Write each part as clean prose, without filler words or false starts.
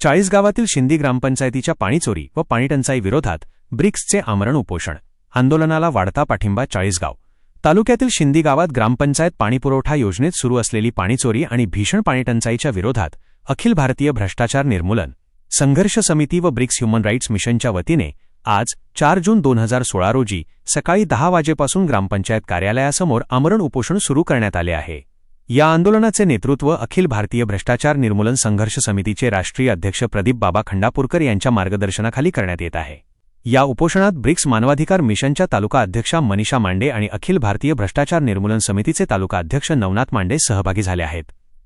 चाळीसगावातील शिंदी ग्रामपंचायतीच्या पाणीचोरी व पाणीटंचाई विरोधात ब्रिक्सचे आमरण उपोषण. आंदोलनाला वाढता पाठिंबा. चाळीसगाव तालुक्यातील शिंदी गावात ग्रामपंचायत पाणीपुरवठा योजनेत सुरू असलेली पाणीचोरी आणि भीषण पाणीटंचाईच्या विरोधात अखिल भारतीय भ्रष्टाचार निर्मूलन संघर्ष समिती व ब्रिक्स ह्युमन राईट्स मिशनच्या वतीने आज 4 जून 2016 रोजी सकाळी 10 वाजेपासून ग्रामपंचायत कार्यालयासमोर आमरण उपोषण सुरू करण्यात आले आहे. या आंदोलनाचे नेतृत्व अखिल भारतीय भ्रष्टाचार निर्मूलन संघर्ष समितीचे राष्ट्रीय अध्यक्ष प्रदीप बाबा खंडापूरकर यांच्या मार्गदर्शनाखाली करण्यात येत आहे. या उपोषणात ब्रिक्स मानवाधिकार मिशनच्या तालुका अध्यक्षा मनीषा मांडे आणि अखिल भारतीय भ्रष्टाचार निर्मूलन समितीचे तालुका अध्यक्ष नवनाथ मांडे सहभागी झाले आहेत.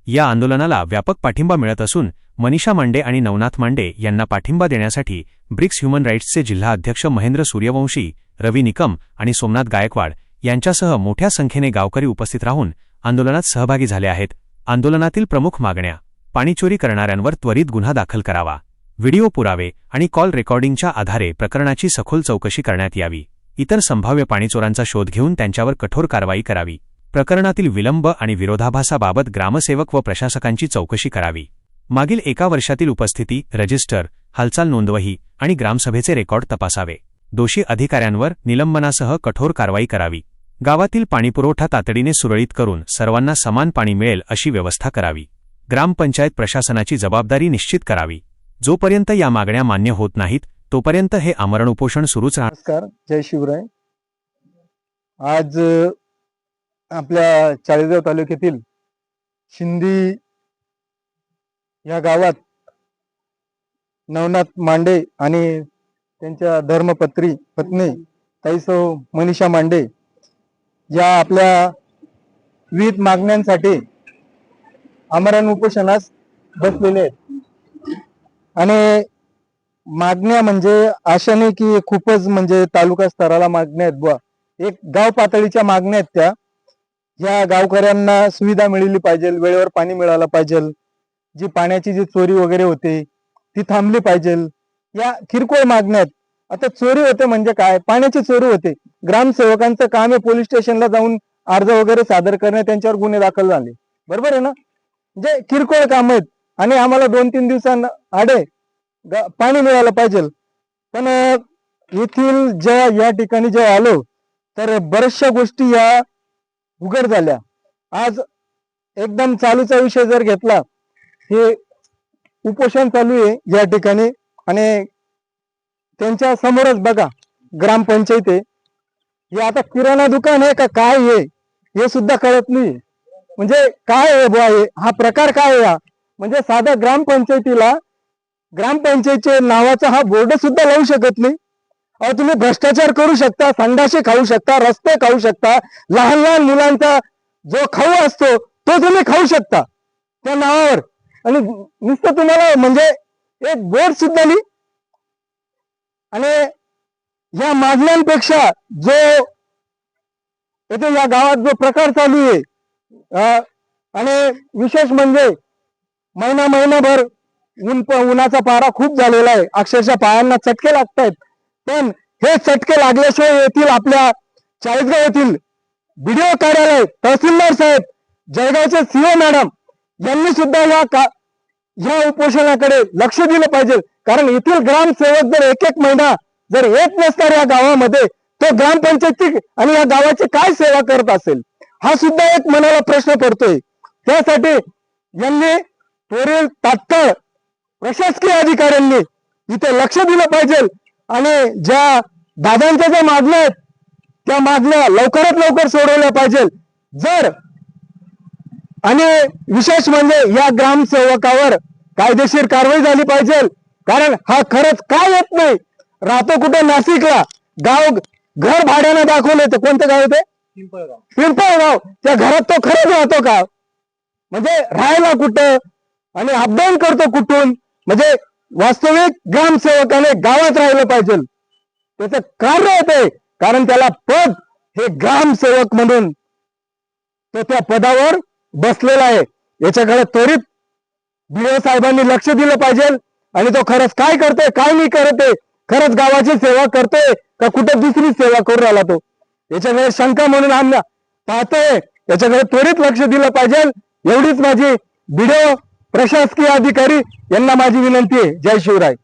या आंदोलनाला व्यापक पाठिंबा मिळत असून मनीषा मांडे आणि नवनाथ मांडे यांना पाठिंबा देण्यासाठी ब्रिक्स ह्युमन राईट्सचे जिल्हा अध्यक्ष महेंद्र सूर्यवंशी, रवी निकम आणि सोमनाथ गायकवाड यांच्यासह मोठ्या संख्येने गावकरी उपस्थित राहून आंदोलनात सहभागी झाले आहेत. आंदोलनातील प्रमुख मागण्या: पाणीचोरी करणाऱ्यांवर त्वरित गुन्हा दाखल करावा, व्हिडिओ पुरावे आणि कॉल रेकॉर्डिंगच्या आधारे प्रकरणाची सखोल चौकशी करण्यात यावी, इतर संभाव्य पाणीचोरांचा शोध घेऊन त्यांच्यावर कठोर कारवाई करावी, प्रकरणातील विलंब आणि विरोधाभासाबाबत ग्रामसेवक व प्रशासकांची चौकशी करावी, मागील 1 वर्षातील उपस्थिती, रजिस्टर, हालचाल नोंदवही आणि ग्रामसभेचे रेकॉर्ड तपासावे, दोषी अधिकाऱ्यांवर निलंबनासह कठोर कारवाई करावी, गावातील पाणीपुरवठा तातडीने सुरळीत करून सर्वांना समान पाणी मिळेल अशी व्यवस्था करावी, ग्रामपंचायत प्रशासनाची जबाबदारी निश्चित करावी. जोपर्यंत या मागण्या मान्य होत नाहीत तोपर्यंत हे आमरण उपोषण सुरूच राहणार. नमस्कार, जय शिवराय. आज आपल्या चाळीसगाव तालुक्यातील शिंदी या गावात नवनाथ मांडे आणि त्यांच्या धर्मपत्नी ताईसौ मनीषा मांडे या आपल्या विविध मागण्यांसाठी आमरण उपोषणास बसलेले आहेत. आणि मागण्या म्हणजे अशा नाही की खूपच म्हणजे तालुका स्तराला मागण्या आहेत बुवा, एक गाव पातळीच्या मागण्या आहेत त्या. या गावकऱ्यांना सुविधा मिळाली पाहिजे, वेळेवर पाणी मिळालं पाहिजे, जी पाण्याची जी चोरी वगैरे होते ती थांबली पाहिजे. या किरकोळ मागण्या आहेत. आता चोरी होते म्हणजे काय? पाण्याची चोरी होते. ग्रामसेवकांचं काम आहे पोलीस स्टेशनला जाऊन अर्ज वगैरे सादर करणे, त्यांच्यावर गुन्हे दाखल झाले, बरोबर आहे ना? जे किरकोळ काम आहेत. आणि आम्हाला 2-3 दिवसांना आडे पाणी मिळालं पाहिजे. पण येथील या ठिकाणी जेव्हा आलो तर बऱ्याचशा गोष्टी या उघड झाल्या. आज एकदम चालूचा विषय जर घेतला, हे उपोषण चालू आहे या ठिकाणी आणि त्यांच्या समोरच बघा ग्रामपंचायत आहे. हे आता किराणा दुकान आहे का काय आहे हे सुद्धा कळत नाही. म्हणजे काय आहे बुवा, हा प्रकार काय आहे? म्हणजे साधा ग्रामपंचायतीला ग्रामपंचायतीचे नावाचा हा बोर्ड सुद्धा लावू शकत नाही. अहो, तुम्ही भ्रष्टाचार करू शकता, संडासे खाऊ शकता, रस्ते खाऊ शकता, लहान लहान मुलांचा जो खाऊ असतो तो तुम्ही खाऊ शकता त्या नावावर, आणि नुसतं तुम्हाला म्हणजे एक बोर्ड सुद्धा नाही. आणि या मागण्यांपेक्षा जो येथे या गावात जो प्रकार चालू आहे, आणि विशेष म्हणजे महिनाभर उन्हाचा पारा खूप झालेला आहे. अक्षरशः पायांना चटके लागतायत. पण हे चटके लागल्याशिवाय येथील आपल्या चाळीसगाव येथील बीडीओ कार्यालय, तहसीलदार साहेब, जळगावचे सीओ मॅडम यांनी सुद्धा या उपोषणाकडे लक्ष दिलं पाहिजे. कारण येथील ग्रामसेवक जर एक महिना जर येत नसणार या गावामध्ये, तो ग्रामपंचायती आणि या गावाची काय सेवा करत असेल, हा सुद्धा एक मनाला प्रश्न पडतोय. त्यासाठी यांनी त्वरित तात्काळ प्रशासकीय अधिकाऱ्यांनी इथे लक्ष दिलं पाहिजे आणि ज्या दादांच्या ज्या मागण्या आहेत त्या मागण्या लवकरात लवकर सोडवल्या पाहिजे. आणि विशेष म्हणजे या ग्रामसेवकावर कायदेशीर कारवाई झाली पाहिजे. कारण हा खरंच काय येत नाही, राहतो कुठे नाशिकला, घर भाड्यानं दाखवले, तर कोणतं गाव ते पिंपळगाव, त्या घरात तो खरंच राहतो का? म्हणजे राहायला कुठं आणि अपडाऊन करतो कुठून? म्हणजे वास्तविक ग्रामसेवकाने गावात राहिलं पाहिजे. त्याचं कार्य येते कारण त्याला पद हे ग्रामसेवक म्हणून तो त्या पदावर बसलेला आहे. याच्याकडे त्वरित बीडीओ साहेबांनी लक्ष दिलं पाहिजे. आणि तो खरंच काय करतोय, काय नाही करत आहे, खरंच गावाची सेवा करतोय का कुठे दुसरी सेवा करून राहिला तो, याच्याकडे शंका म्हणून आम्ही पाहतोय. याच्याकडे त्वरित लक्ष दिलं पाहिजे. एवढीच माझी बीडीओ प्रशासकीय अधिकारी यांना माझी विनंती आहे. जय शिवराय.